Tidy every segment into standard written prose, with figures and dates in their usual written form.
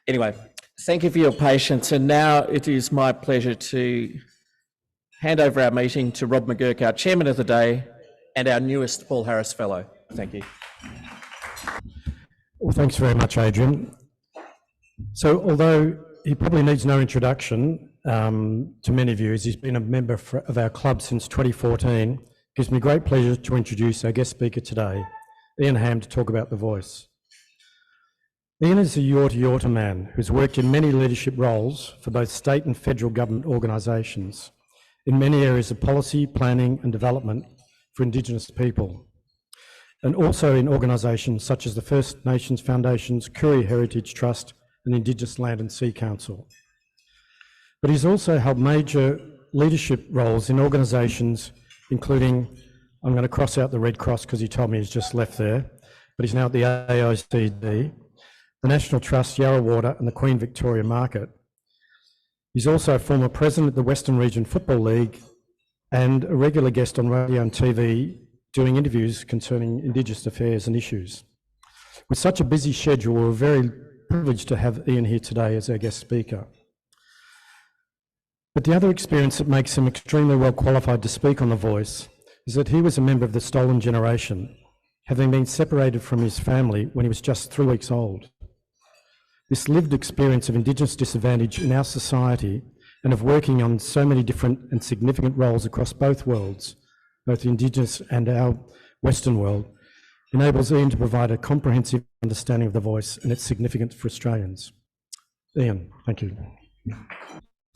Anyway, thank you for your patience. And now it is my pleasure to hand over our meeting to Rob McGurk, our Chairman of the Day, and our newest Paul Harris Fellow. Thank you. Well, thanks very much, Adrian. So although he probably needs no introduction to many of you, as he's been a member of our club since 2014, it gives me great pleasure to introduce our guest speaker today, Ian Hamm, to talk about The Voice. Ian is a Yorta-Yorta man who's worked in many leadership roles for both state and federal government organisations in many areas of policy, planning and development for Indigenous people, and also in organisations such as the First Nations Foundation's Koori Heritage Trust and Indigenous Land and Sea Council. But he's also held major leadership roles in organisations including, I'm going to cross out the Red Cross because he told me he's just left there, but he's now at the AICD, the National Trust, Yarra and the Queen Victoria Market. He's also a former president of the Western Region Football League and a regular guest on radio and TV doing interviews concerning Indigenous affairs and issues. With such a busy schedule, we're very privileged to have Ian here today as our guest speaker. But the other experience that makes him extremely well qualified to speak on The Voice is that he was a member of the stolen generation, having been separated from his family when he was just 3 weeks old. This lived experience of Indigenous disadvantage in our society and of working on so many different and significant roles across both worlds, both the Indigenous and our Western world, enables Ian to provide a comprehensive understanding of The Voice and its significance for Australians. Ian, thank you.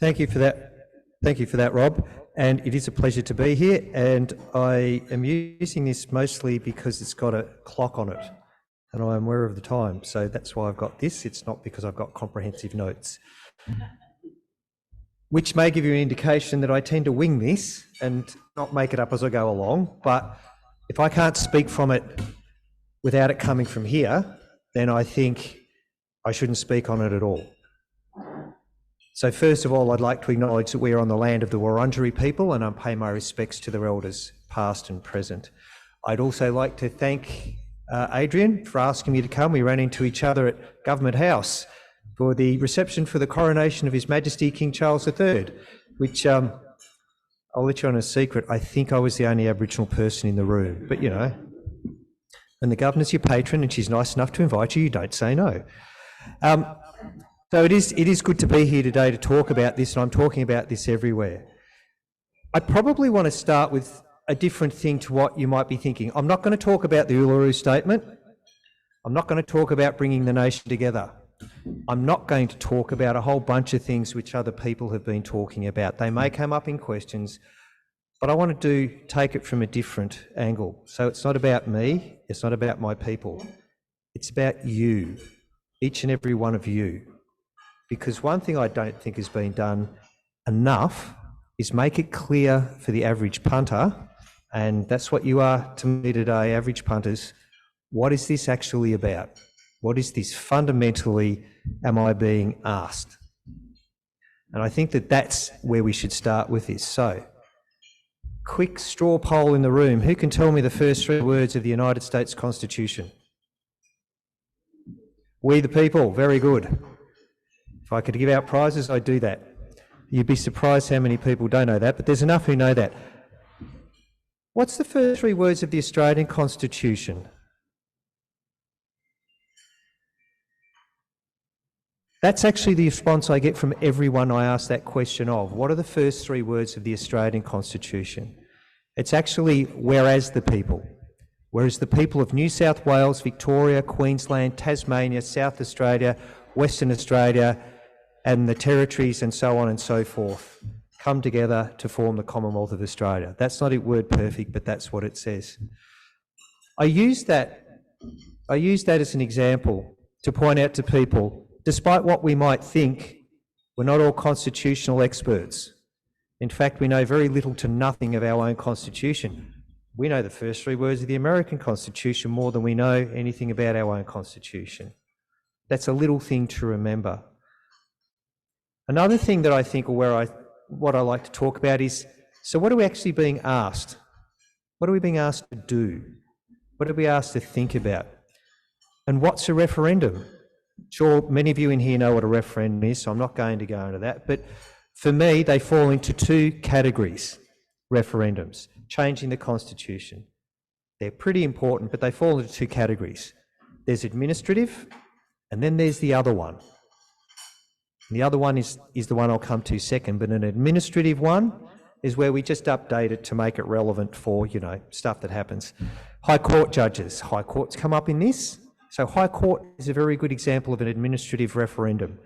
Thank you for that. Thank you for that, Rob. And it is a pleasure to be here. And I am using this mostly because it's got a clock on it and I'm aware of the time. So that's why I've got this. It's not because I've got comprehensive notes, which may give you an indication that I tend to wing this and not make it up as I go along. But if I can't speak from it without it coming from here, then I think I shouldn't speak on it at all. So first of all, I'd like to acknowledge that we are on the land of the Wurundjeri people and I pay my respects to their elders, past and present. I'd also like to thank Adrian for asking me to come. We ran into each other at Government House for the reception for the coronation of His Majesty King Charles III, which I'll let you on a secret, I think I was the only Aboriginal person in the room, but you know, and the Governor's your patron and she's nice enough to invite you, you don't say no. So it is good to be here today to talk about this, and I'm talking about this everywhere. I probably want to start with a different thing to what you might be thinking. I'm not going to talk about the Uluru Statement. I'm not going to talk about bringing the nation together. I'm not going to talk about a whole bunch of things which other people have been talking about. They may come up in questions, but I want to take it from a different angle. So it's not about me, it's not about my people. It's about you, each and every one of you. Because one thing I don't think has been done enough is make it clear for the average punter, and that's what you are to me today, average punters, what is this actually about? What is this fundamentally am I being asked? And I think that that's where we should start with this. So, quick straw poll in the room. Who can tell me the first 3 words of the United States Constitution? We the people, very good. If I could give out prizes, I'd do that. You'd be surprised how many people don't know that, but there's enough who know that. What's the first 3 words of the Australian Constitution? That's actually the response I get from everyone I ask that question of. What are the first 3 words of the Australian Constitution? It's actually, whereas the people. Whereas the people of New South Wales, Victoria, Queensland, Tasmania, South Australia, Western Australia, and the territories and so on and so forth come together to form the Commonwealth of Australia. That's not a word perfect, but that's what it says. I use that as an example to point out to people, despite what we might think, we're not all constitutional experts. In fact, we know very little to nothing of our own constitution. We know the first 3 words of the American Constitution more than we know anything about our own constitution. That's a little thing to remember. Another thing that I think, or what I like to talk about is, so what are we actually being asked? What are we being asked to do? What are we asked to think about? And what's a referendum? Sure, many of you in here know what a referendum is, so I'm not going to go into that. But for me, they fall into two categories, referendums. Changing the constitution. They're pretty important, but they fall into two categories. There's administrative, and then there's the other one. And the other one is the one I'll come to second, but an administrative one is where we just update it to make it relevant for, you know, stuff that happens. High Court judges. High Court's come up in this. So High Court is a very good example of an administrative referendum.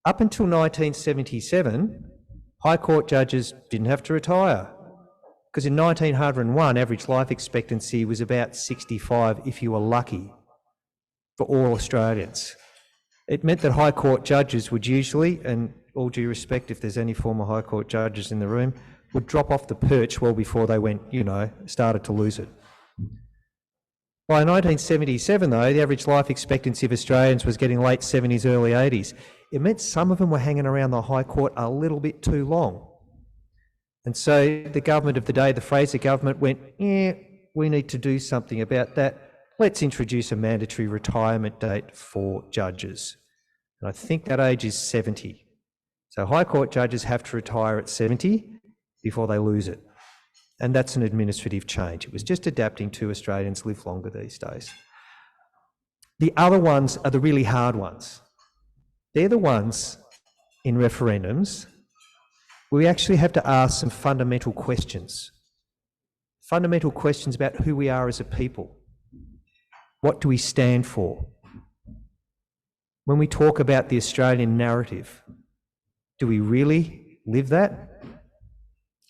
Up until 1977, High Court judges didn't have to retire, because in 1901, average life expectancy was about 65 if you were lucky for all Australians. It meant that High Court judges would usually, and all due respect if there's any former High Court judges in the room, would drop off the perch well before they went, you know, started to lose it. By 1977 though, the average life expectancy of Australians was getting late 70s, early 80s. It meant some of them were hanging around the High Court a little bit too long. And so the government of the day, the Fraser government, went, yeah, we need to do something about that. Let's introduce a mandatory retirement date for judges. And I think that age is 70. So High Court judges have to retire at 70 before they lose it. And that's an administrative change. It was just adapting to Australians live longer these days. The other ones are the really hard ones. They're the ones in referendums where we actually have to ask some fundamental questions. Fundamental questions about who we are as a people. What do we stand for? When we talk about the Australian narrative, do we really live that?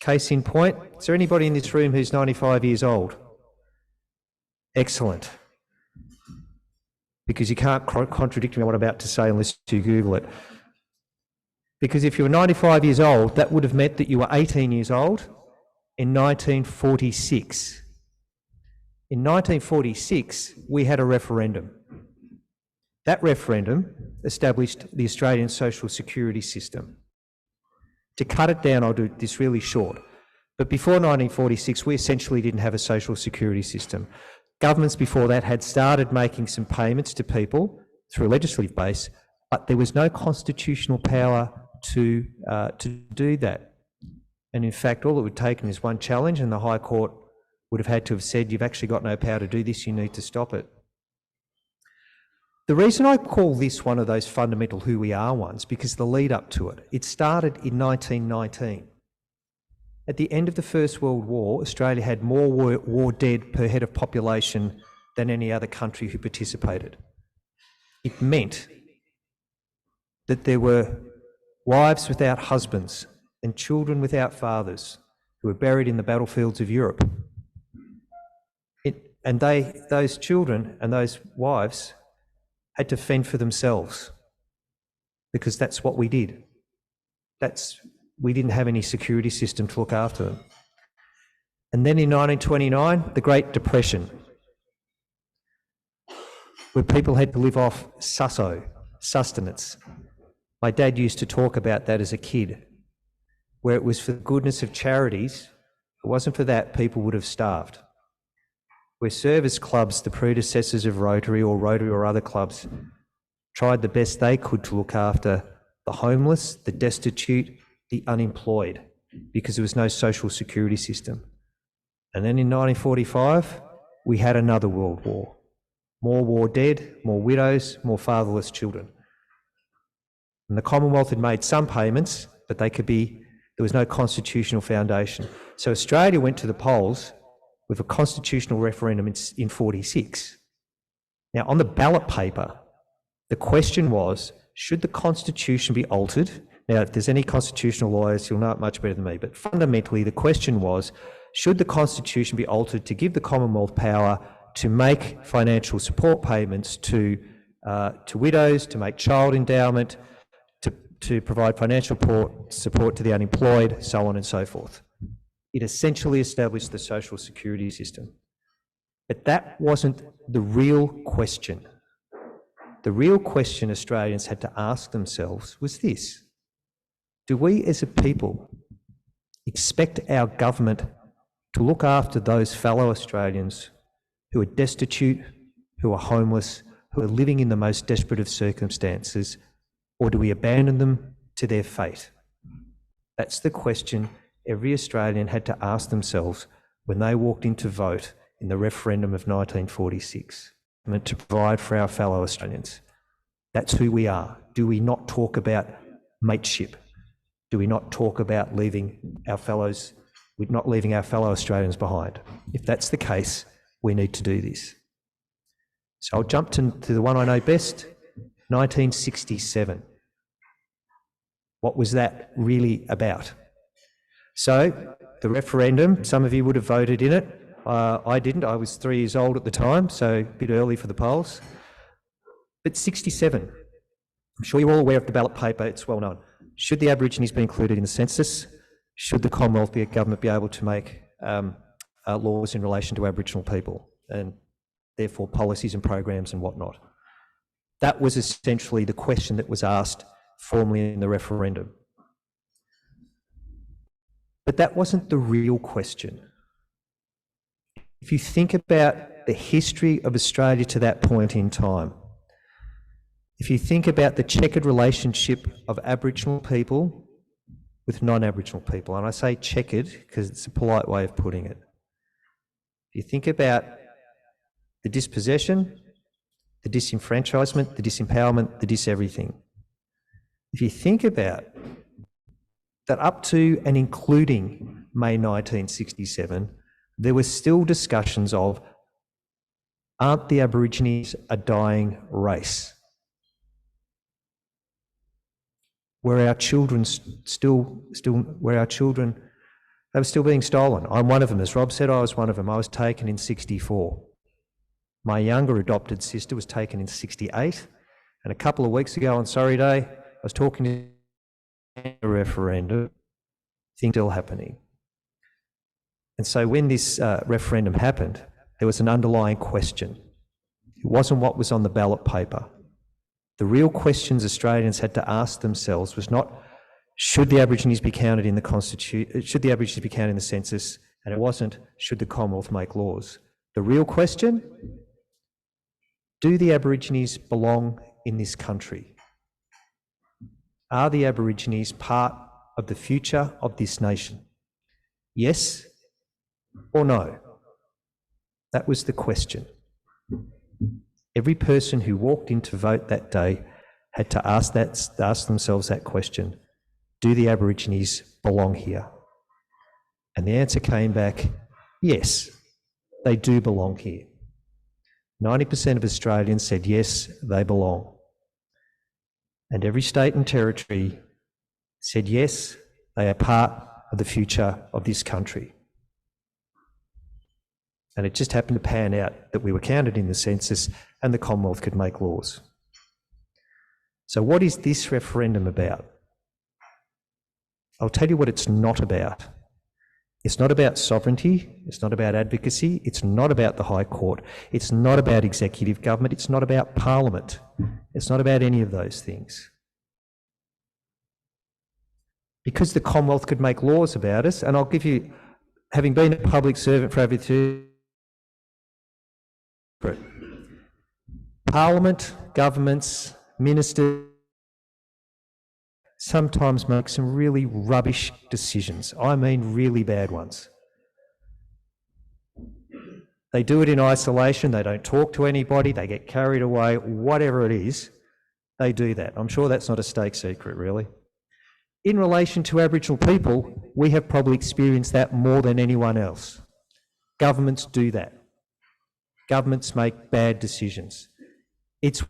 Case in point, is there anybody in this room who's 95 years old? Excellent. Because you can't contradict me on what I'm about to say unless you Google it. Because if you were 95 years old, that would have meant that you were 18 years old in 1946. In 1946, we had a referendum. That referendum established the Australian social security system. To cut it down, I'll do this really short. But before 1946, we essentially didn't have a social security system. Governments before that had started making some payments to people through a legislative base, but there was no constitutional power to do that. And in fact, all it would take is one challenge, and the High Court would have had to have said, you've actually got no power to do this, you need to stop it. The reason I call this one of those fundamental who we are ones, because the lead up to it, it started in 1919. At the end of the First World War, Australia had more war dead per head of population than any other country who participated. It meant that there were wives without husbands and children without fathers who were buried in the battlefields of Europe. Those children and those wives had to fend for themselves, because that's what we did. We didn't have any security system to look after them. And then in 1929, the Great Depression, where people had to live off sustenance. My dad used to talk about that as a kid, where it was for the goodness of charities. If it wasn't for that, people would have starved. Where service clubs, the predecessors of Rotary or other clubs, tried the best they could to look after the homeless, the destitute, the unemployed, because there was no social security system. And then in 1945, we had another world war. More war dead, more widows, more fatherless children. And the Commonwealth had made some payments, but there was no constitutional foundation. So Australia went to the polls with a constitutional referendum in 46. Now, on the ballot paper, the question was, should the Constitution be altered? Now, if there's any constitutional lawyers, you'll know it much better than me, but fundamentally the question was, should the Constitution be altered to give the Commonwealth power to make financial support payments to widows, to make child endowment, to provide financial support to the unemployed, so on and so forth. It essentially established the social security system. But that wasn't the real question. The real question Australians had to ask themselves was this: do we as a people expect our government to look after those fellow Australians who are destitute, who are homeless, who are living in the most desperate of circumstances, or do we abandon them to their fate? That's the question every Australian had to ask themselves when they walked in to vote in the referendum of 1946, meant to provide for our fellow Australians. That's who we are. Do we not talk about mateship? Do we not talk about not leaving our fellow Australians behind? If that's the case, we need to do this. So I'll jump to the one I know best, 1967. What was that really about? So the referendum, some of you would have voted in it. I didn't. I was 3 years old at the time, so a bit early for the polls. But 67, I'm sure you're all aware of the ballot paper, it's well known. Should the Aborigines be included in the census? Should the Commonwealth government be able to make laws in relation to Aboriginal people and therefore policies and programs and whatnot? That was essentially the question that was asked formally in the referendum. But that wasn't the real question. If you think about the history of Australia to that point in time, if you think about the checkered relationship of Aboriginal people with non-Aboriginal people, and I say checkered because it's a polite way of putting it. If you think about the dispossession, the disenfranchisement, the disempowerment, the dis-everything. If you think about that up to and including May 1967, there were still discussions of, aren't the Aborigines a dying race? Were our children they were still being stolen? I'm one of them. As Rob said, I was one of them. I was taken in 64. My younger adopted sister was taken in 68. And a couple of weeks ago on Sorry Day, I was talking to a referendum, things still happening. And so when this referendum happened, there was an underlying question. It wasn't what was on the ballot paper. The real questions Australians had to ask themselves was not, should the Aborigines be counted in the Constitution, should the Aborigines be counted in the census, and it wasn't, should the Commonwealth make laws? The real question, do the Aborigines belong in this country? Are the Aborigines part of the future of this nation? Yes or no? That was the question. Every person who walked in to vote that day had to ask themselves that question. Do the Aborigines belong here? And the answer came back, yes, they do belong here. 90% of Australians said yes, they belong. And every state and territory said yes, they are part of the future of this country. And it just happened to pan out that we were counted in the census and the Commonwealth could make laws. So what is this referendum about? I'll tell you what it's not about. It's not about sovereignty, it's not about advocacy, it's not about the High Court, it's not about executive government, it's not about Parliament, it's not about any of those things. Because the Commonwealth could make laws about us, and I'll give you, having been a public servant for over 30 years, Parliament, governments, ministers sometimes make some really rubbish decisions. I mean really bad ones. They do it in isolation, they don't talk to anybody, they get carried away, whatever it is, they do that. I'm sure that's not a state secret, really. In relation to Aboriginal people, we have probably experienced that more than anyone else. Governments do that. Governments make bad decisions. It's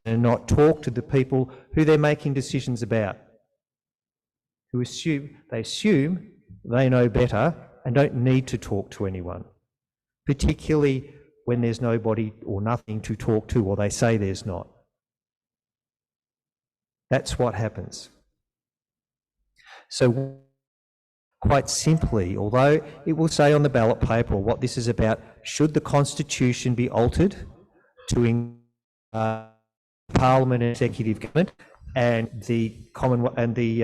and not talk to the people who they're making decisions about, who assume they know better and don't need to talk to anyone, particularly when there's nobody or nothing to talk to, or they say there's not. That's what happens. So quite simply, although it will say on the ballot paper what this is about, should the Constitution be altered to Parliament and executive government, and the Commonwealth and the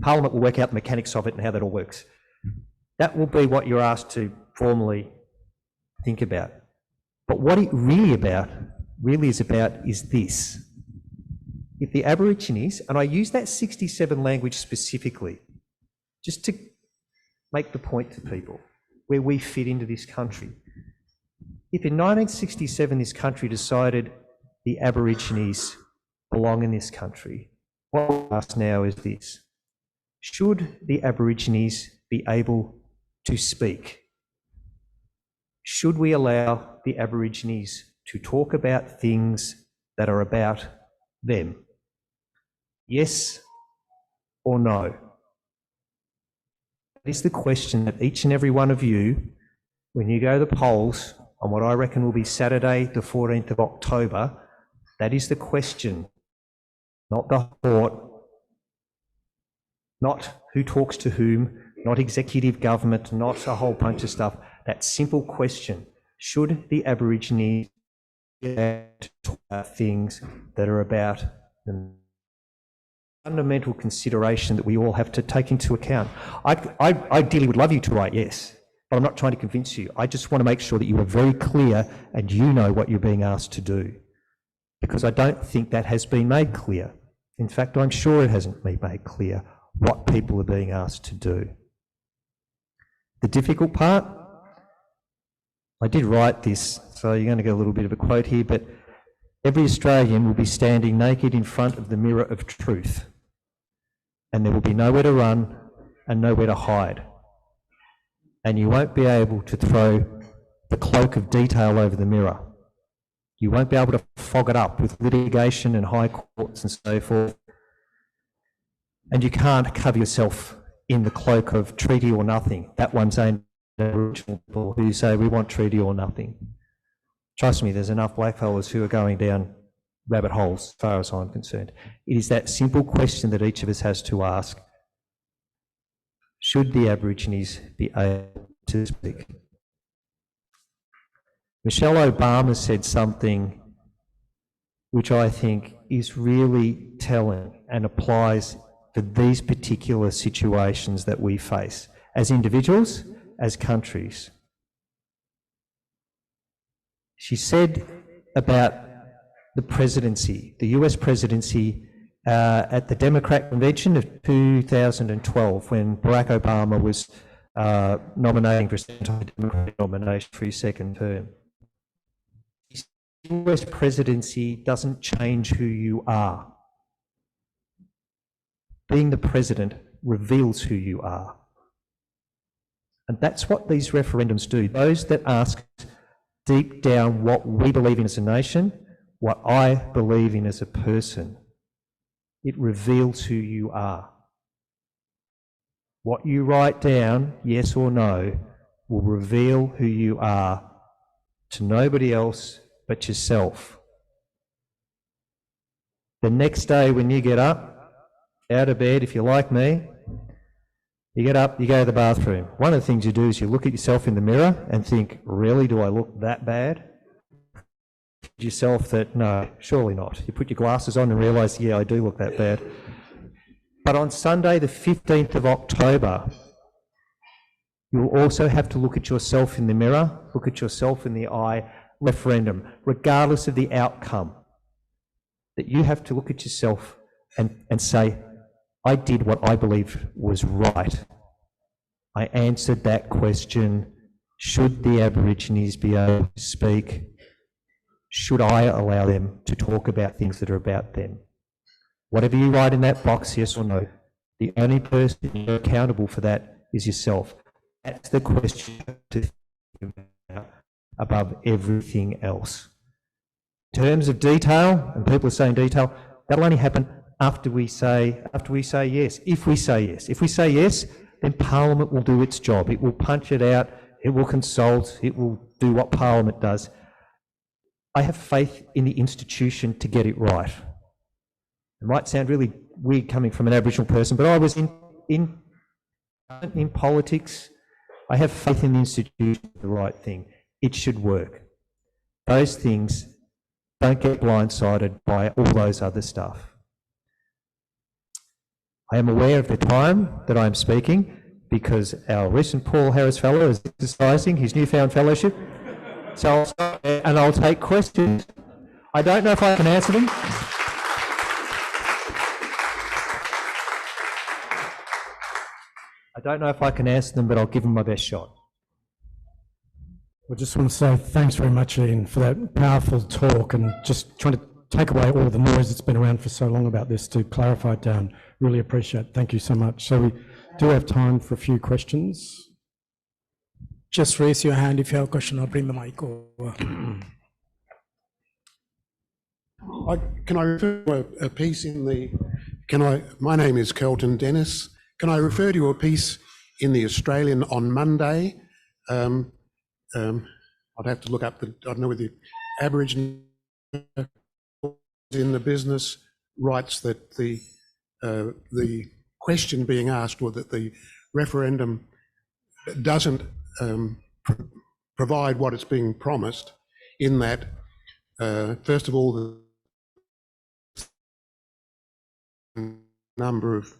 Parliament will work out the mechanics of it and how that all works. That will be what you're asked to formally think about. But what it really is about is this. If the Aborigines, and I use that 67 language specifically, just to make the point to people where we fit into this country. If in 1967 this country decided the Aborigines belong in this country, what we ask now is this. Should the Aborigines be able to speak? Should we allow the Aborigines to talk about things that are about them? Yes or no? That is the question that each and every one of you, when you go to the polls on what I reckon will be Saturday, the 14th of October, that is the question, not the thought, not who talks to whom, not executive government, not a whole bunch of stuff. That simple question, should the Aborigines talk about things that are about them? Fundamental consideration that we all have to take into account. I ideally would love you to write yes, but I'm not trying to convince you. I just want to make sure that you are very clear and you know what you're being asked to do, because I don't think that has been made clear. In fact, I'm sure it hasn't been made clear what people are being asked to do. The difficult part, I did write this, so you're going to get a little bit of a quote here, but every Australian will be standing naked in front of the mirror of truth, and there will be nowhere to run and nowhere to hide. And you won't be able to throw the cloak of detail over the mirror. You won't be able to fog it up with litigation and high courts and so forth. And you can't cover yourself in the cloak of treaty or nothing. That one's aimed at Aboriginal people who say we want treaty or nothing. Trust me, there's enough blackfellas who are going down rabbit holes, as far as I'm concerned. It is that simple question that each of us has to ask. Should the Aborigines be able to speak? Michelle Obama said something which I think is really telling and applies to these particular situations that we face as individuals, as countries. She said about the presidency, the US presidency, at the Democrat convention of 2012, when Barack Obama was nominating for a anti-democratic nomination for his second term. The US presidency doesn't change who you are. Being the president reveals who you are. And that's what these referendums do. Those that ask deep down what we believe in as a nation, what I believe in as a person. It reveals who you are. What you write down, yes or no, will reveal who you are to nobody else but yourself. The next day when you get up, out of bed, if you're like me, you get up, you go to the bathroom. One of the things you do is you look at yourself in the mirror and think, really, do I look that bad? Yourself that, no, surely not. You put your glasses on and realise, yeah, I do look that bad. But on Sunday, the 15th of October, you'll also have to look at yourself in the mirror, look at yourself in the eye, referendum, regardless of the outcome. That you have to look at yourself and say, I did what I believe was right. I answered that question, should the Aborigines be able to speak? Should I allow them to talk about things that are about them? Whatever you write in that box, yes or no, the only person you're accountable for that is yourself. That's the question to think about above everything else. In terms of detail, and people are saying detail, that'll only happen after we say yes, if we say yes. If we say yes, then Parliament will do its job. It will punch it out, it will consult, it will do what Parliament does. I have faith in the institution to get it right. It might sound really weird coming from an Aboriginal person, but I was in politics. I have faith in the institution, the right thing. It should work. Those things, don't get blindsided by all those other stuff. I am aware of the time that I am speaking because our recent Paul Harris Fellow is exercising his newfound fellowship. So I'll start there and I'll take questions. I don't know if I can answer them. I don't know if I can answer them, but I'll give them my best shot. I just want to say thanks very much, Ian, for that powerful talk and just trying to take away all the noise that's been around for so long about this to clarify it down. Really appreciate it. Thank you so much. So we do have time for a few questions. Just raise your hand if you have a question or bring the mic over. Can I refer to a piece in the, my name is Kelton Dennis. Can I refer to a piece in the Australian on Monday? I'd have to look up I don't know whether the Aboriginal in the business writes that the question being asked, or that the referendum doesn't provide what it's being promised, in that first of all, the number of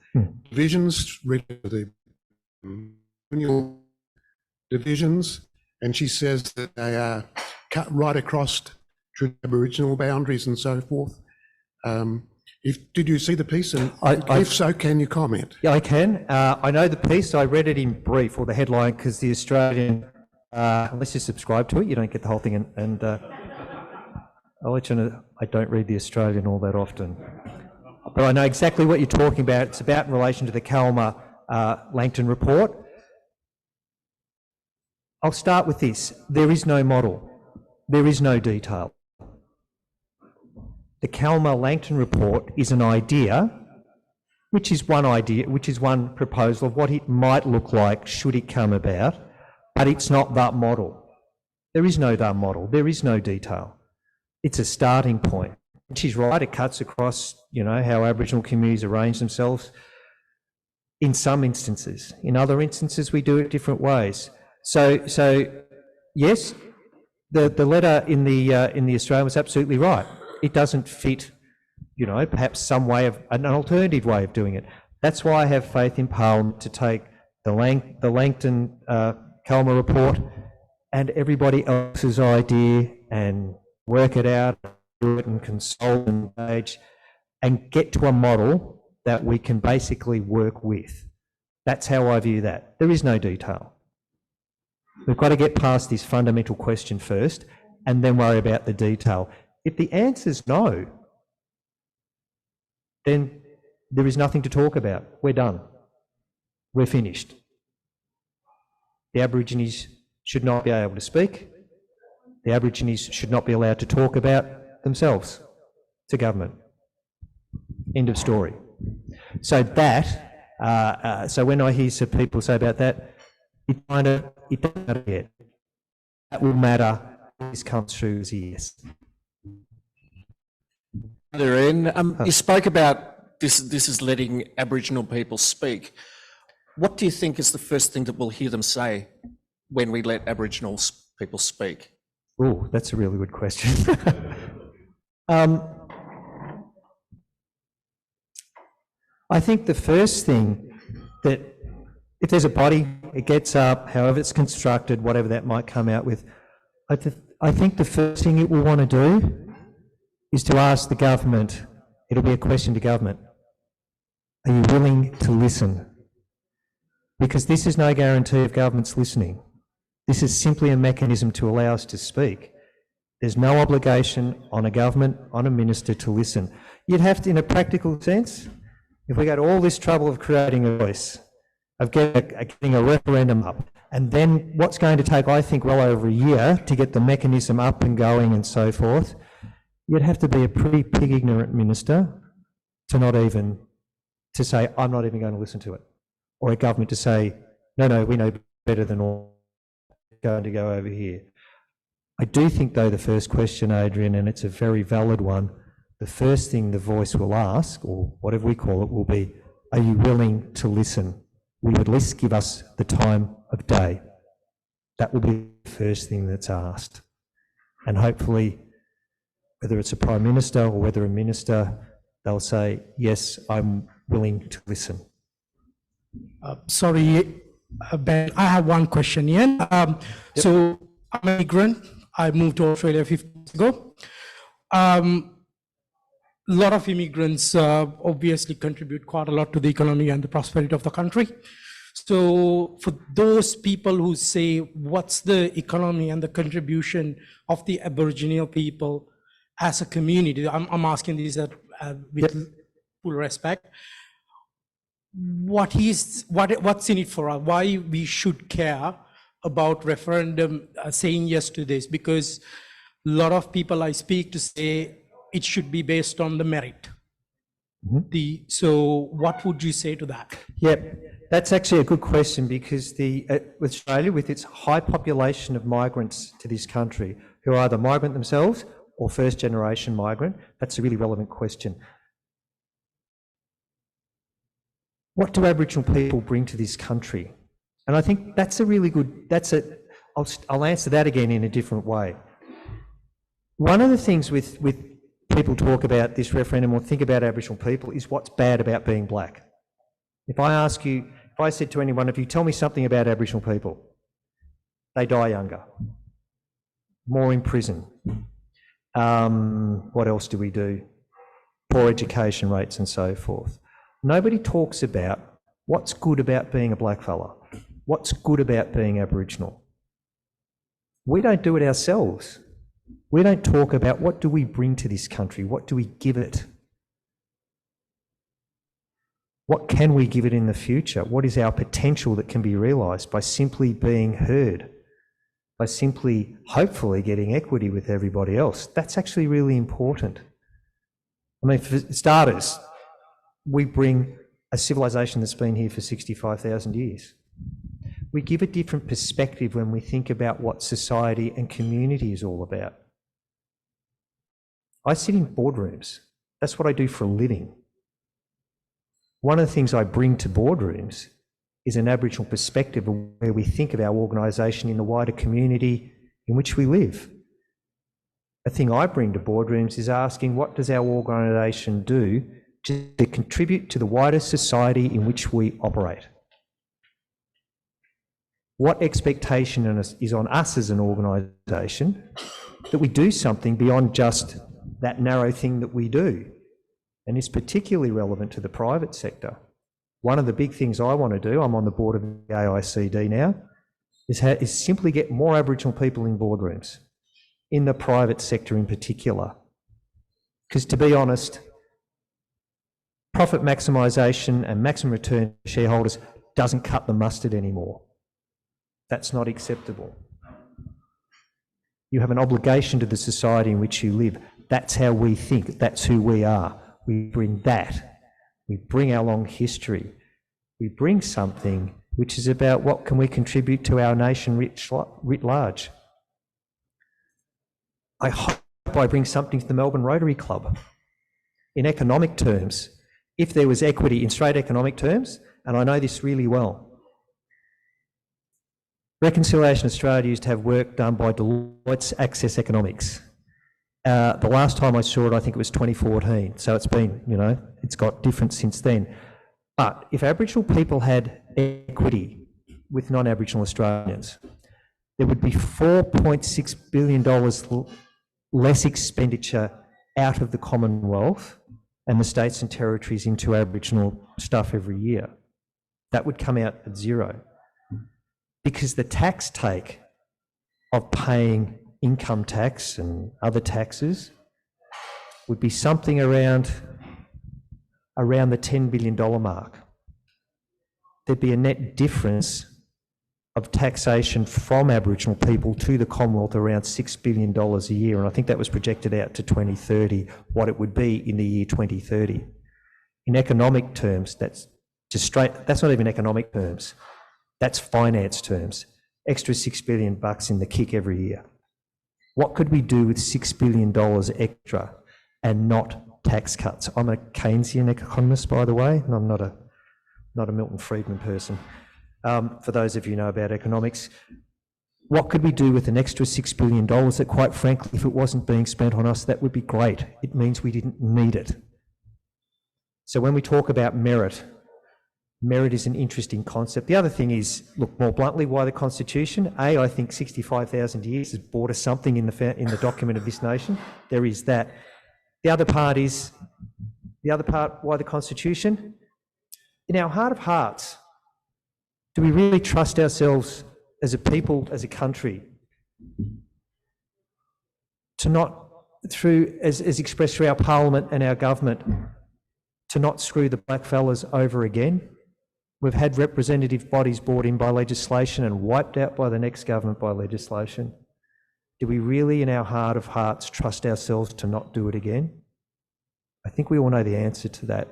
divisions, the divisions, and she says that they are cut right across Aboriginal boundaries and so forth. Did you see the piece? And if so, can you comment? Yeah, I can. I know the piece. I read it in brief, or the headline, because the Australian, unless you subscribe to it, you don't get the whole thing. And I'll let you know, I don't read the Australian all that often. But I know exactly what you're talking about. It's about in relation to the Kalmar-Langton report. I'll start with this. There is no model. There is no detail. The Kalmar-Langton report is an idea, which is one proposal of what it might look like should it come about, but it's not that model. There is no that model. There is no detail. It's a starting point. She's right, it cuts across, how Aboriginal communities arrange themselves in some instances. In other instances, we do it different ways. So yes, the letter in the Australian was absolutely right. It doesn't fit, perhaps some way of, an alternative way of doing it. That's why I have faith in Parliament to take the Langton Kalmar report and everybody else's idea and work it out, do it and consult and engage and get to a model that we can basically work with. That's how I view that. There is no detail. We've got to get past this fundamental question first and then worry about the detail. If the answer's no, then there is nothing to talk about. We're done. We're finished. The Aborigines should not be able to speak. The Aborigines should not be allowed to talk about themselves to government. End of story. So that, so when I hear some people say about that, it doesn't matter yet. That will matter if this comes through as a yes. Ian, you spoke about this is letting Aboriginal people speak. What do you think is the first thing that we'll hear them say when we let Aboriginal people speak? Oh, that's a really good question. I think the first thing that, if there's a body, it gets up, however it's constructed, whatever that might come out with, I think the first thing it will want to do is to ask the government, it'll be a question to government, are you willing to listen? Because this is no guarantee of government's listening. This is simply a mechanism to allow us to speak. There's no obligation on a government, on a minister to listen. You'd have to, in a practical sense, if we go to all this trouble of creating a voice, of getting a referendum up, and then what's going to take, I think, well over a year to get the mechanism up and going and so forth, you'd have to be a pretty pig-ignorant minister to say, I'm not even going to listen to it. Or a government to say, no, we know better than all, going to go over here. I do think, though, the first question, Adrian, and it's a very valid one, the first thing the voice will ask, or whatever we call it, will be, are you willing to listen? Will you at least give us the time of day? That will be the first thing that's asked. And hopefully, whether it's a Prime Minister or whether a Minister, they'll say, yes, I'm willing to listen. Sorry, Ben, I have one question, Ian. So I'm a migrant. I moved to Australia 15 years ago. A lot of immigrants obviously contribute quite a lot to the economy and the prosperity of the country. So for those people who say, what's the economy and the contribution of the Aboriginal people as a community? I'm asking this with full respect. What's in it for us? Why we should care about referendum saying yes to this? Because a lot of people I speak to say it should be based on the merit. So what would you say to that? Yep, that's actually a good question, because Australia, with its high population of migrants to this country, who are either migrant themselves or first generation migrant, that's a really relevant question. What do Aboriginal people bring to this country? And I think that's a really good, I'll answer that again in a different way. One of the things with people talk about this referendum or think about Aboriginal people is what's bad about being black. If I said to any one of you, tell me something about Aboriginal people, they die younger, more in prison. What else do we do? Poor education rates and so forth. Nobody talks about what's good about being a black fella, what's good about being Aboriginal. We don't do it ourselves. We don't talk about what do we bring to this country, what do we give it? What can we give it in the future? What is our potential that can be realised by simply being heard, by simply, hopefully, getting equity with everybody else? That's actually really important. I mean, for starters, we bring a civilization that's been here for 65,000 years. We give a different perspective when we think about what society and community is all about. I sit in boardrooms. That's what I do for a living. One of the things I bring to boardrooms is an Aboriginal perspective of where we think of our organisation in the wider community in which we live. A thing I bring to boardrooms is asking, what does our organisation do to contribute to the wider society in which we operate? What expectation is on us as an organisation that we do something beyond just that narrow thing that we do? And it's particularly relevant to the private sector. One of the big things I want to do, I'm on the board of the AICD now, is simply get more Aboriginal people in boardrooms, in the private sector in particular. Because to be honest, profit maximisation and maximum return to shareholders doesn't cut the mustard anymore. That's not acceptable. You have an obligation to the society in which you live. That's how we think. That's who we are. We bring that. We bring our long history. We bring something which is about what can we contribute to our nation writ large. I hope I bring something to the Melbourne Rotary Club. In economic terms, if there was equity in straight economic terms, and I know this really well, Reconciliation Australia used to have work done by Deloitte's Access Economics. The last time I saw it, I think it was 2014. So it's been, it's got different since then. But if Aboriginal people had equity with non-Aboriginal Australians, there would be $4.6 billion less expenditure out of the Commonwealth and the states and territories into Aboriginal stuff every year. That would come out at zero. Because the tax take of paying income tax and other taxes would be something around the $10 billion mark. There'd be a net difference of taxation from Aboriginal people to the Commonwealth around $6 billion a year, and I think that was projected out to 2030, what it would be in the year 2030. In economic terms, that's not even economic terms. That's finance terms. Extra $6 billion in the kick every year. What could we do with $6 billion extra and not tax cuts? I'm a Keynesian economist, by the way, and I'm not a Milton Friedman person. For those of you who know about economics, what could we do with an extra $6 billion that, quite frankly, if it wasn't being spent on us, that would be great. It means we didn't need it. So when we talk about merit, merit is an interesting concept. The other thing is, look, more bluntly, why the Constitution? I think 65,000 years has brought us something in the document of this nation. There is that. The other part, why the Constitution? In our heart of hearts, do we really trust ourselves as a people, as a country, to not, as expressed through our parliament and our government, to not screw the blackfellas over again? We've had representative bodies brought in by legislation and wiped out by the next government by legislation. Do we really, in our heart of hearts, trust ourselves to not do it again? I think we all know the answer to that.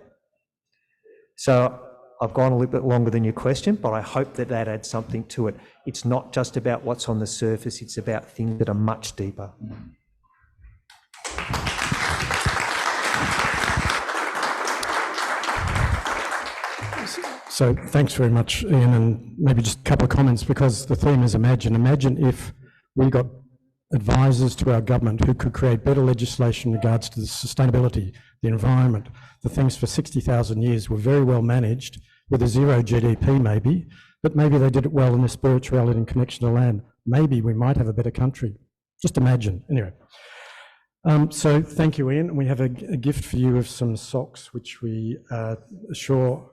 So I've gone a little bit longer than your question, but I hope that adds something to it. It's not just about what's on the surface, it's about things that are much deeper. So thanks very much, Ian, and maybe just a couple of comments, because the theme is imagine. Imagine if we got advisors to our government who could create better legislation in regards to the sustainability, the environment, the things for 60,000 years were very well managed with a zero GDP maybe, but maybe they did it well in the spirituality and connection to land. Maybe we might have a better country. Just imagine. Anyway. So thank you, Ian. We have a gift for you of some socks, which we assure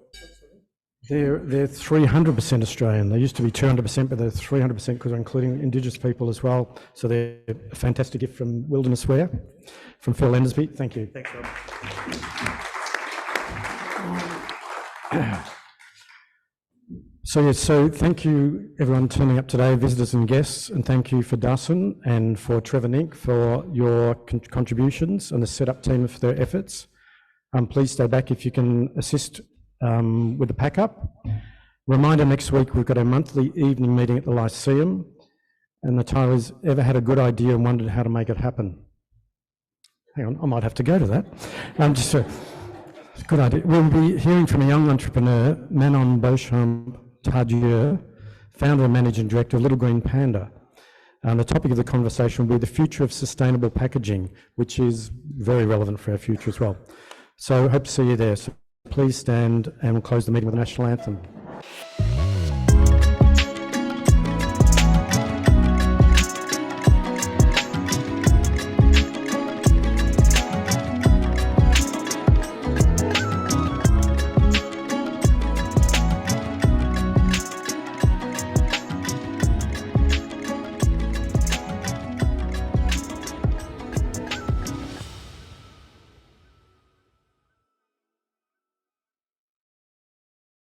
they're 300% Australian. They used to be 200%, but they're 300% because they're including Indigenous people as well. So they're a fantastic gift from Wilderness Wear, from Phil Endersby. Thank you. Thanks, Rob. So thank you everyone turning up today, visitors and guests, and thank you for Dawson and for Trevor Nink for your contributions and the setup team for their efforts. Please stay back if you can assist with the pack up. Reminder, next week we've got our monthly evening meeting at the Lyceum, and the title is Ever Had a Good Idea and Wondered How to Make It Happen? Hang on, I might have to go to that. Just a good idea. We'll be hearing from a young entrepreneur, Manon Beauchamp Tardieu, founder and managing director of Little Green Panda. The topic of the conversation will be the future of sustainable packaging, which is very relevant for our future as well. So I hope to see you there. So please stand and we'll close the meeting with the national anthem.